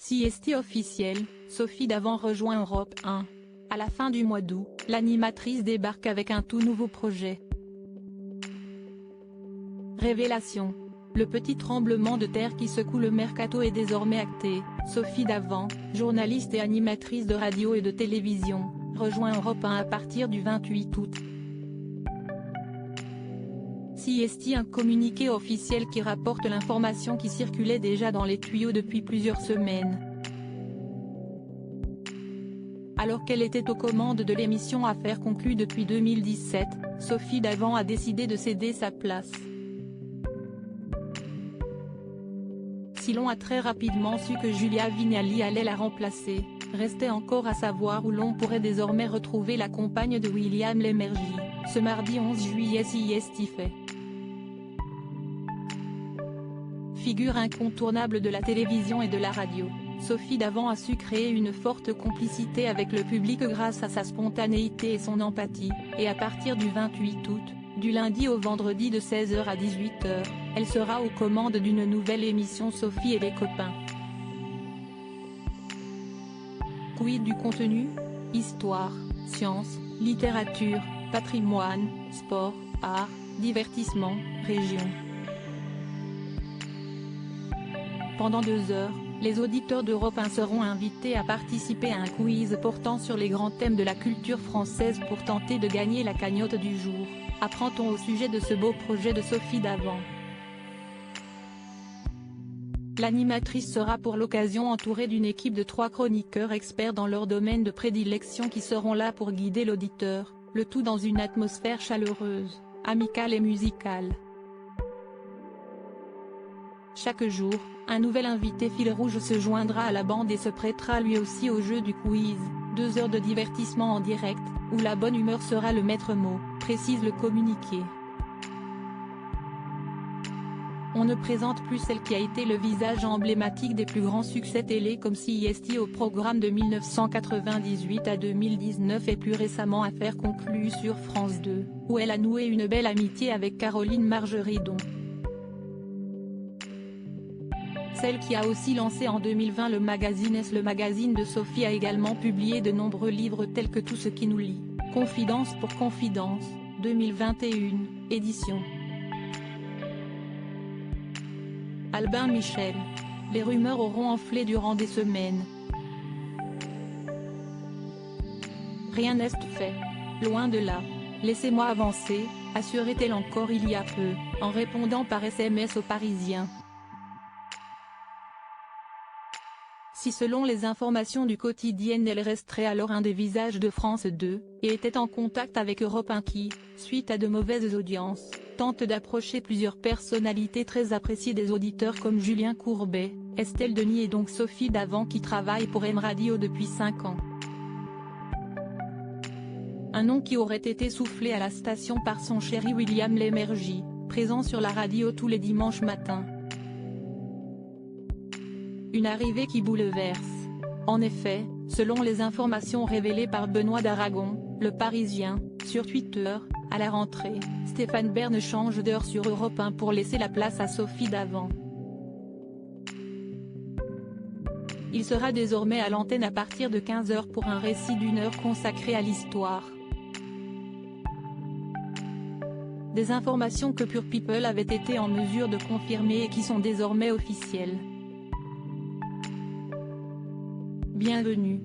CST officiel, Sophie Davant rejoint Europe 1. À la fin du mois d'août, l'animatrice débarque avec un tout nouveau projet. Révélation. Le petit tremblement de terre qui secoue le mercato est désormais acté. Sophie Davant, journaliste et animatrice de radio et de télévision, rejoint Europe 1 à partir du 28 août. CST, un communiqué officiel qui rapporte l'information qui circulait déjà dans les tuyaux depuis plusieurs semaines. Alors qu'elle était aux commandes de l'émission Affaires conclues depuis 2017, Sophie Davant a décidé de céder sa place. L'on a très rapidement su que Julia Vignali allait la remplacer, restait encore à savoir où l'on pourrait désormais retrouver la compagne de William Lémergie. Ce mardi 11 juillet CST fait. Figure incontournable de la télévision et de la radio, Sophie Davant a su créer une forte complicité avec le public grâce à sa spontanéité et son empathie, et à partir du 28 août, du lundi au vendredi de 16h à 18h, elle sera aux commandes d'une nouvelle émission Sophie et les copains. Quid du contenu? Histoire, sciences, littérature, patrimoine, sport, art, divertissement, région. Pendant 2 heures, les auditeurs d'Europe 1 seront invités à participer à un quiz portant sur les grands thèmes de la culture française pour tenter de gagner la cagnotte du jour. Apprend-on au sujet de ce beau projet de Sophie Davant. L'animatrice sera pour l'occasion entourée d'une équipe de 3 chroniqueurs experts dans leur domaine de prédilection qui seront là pour guider l'auditeur, le tout dans une atmosphère chaleureuse, amicale et musicale. Chaque jour, un nouvel invité fil rouge se joindra à la bande et se prêtera lui aussi au jeu du quiz, 2 heures de divertissement en direct, où la bonne humeur sera le maître mot, précise le communiqué. On ne présente plus celle qui a été le visage emblématique des plus grands succès télé comme CST au programme de 1998 à 2019 et plus récemment Affaires conclues sur France 2, où elle a noué une belle amitié avec Caroline Margeridon. Celle qui a aussi lancé en 2020 le magazine S. Le magazine de Sophie a également publié de nombreux livres tels que Tout ce qui nous lie, Confidence pour Confidence, 2021, édition. Albin Michel. Les rumeurs auront enflé durant des semaines. Rien n'est fait. Loin de là. Laissez-moi avancer, assurait-elle encore il y a peu, en répondant par SMS aux Parisiens. Si selon les informations du quotidien elle resterait alors un des visages de France 2, et était en contact avec Europe 1 qui, suite à de mauvaises audiences, tente d'approcher plusieurs personnalités très appréciées des auditeurs comme Julien Courbet, Estelle Denis et donc Sophie Davant qui travaille pour M Radio depuis 5 ans. Un nom qui aurait été soufflé à la station par son chéri William Lémergie, présent sur la radio tous les dimanches matins. Une arrivée qui bouleverse. En effet, selon les informations révélées par Benoît d'Aragon, Le Parisien, sur Twitter, à la rentrée, Stéphane Bern change d'heure sur Europe 1 pour laisser la place à Sophie Davant. Il sera désormais à l'antenne à partir de 15h pour un récit d'1 heure consacré à l'histoire. Des informations que Pure People avait été en mesure de confirmer et qui sont désormais officielles. Bienvenue.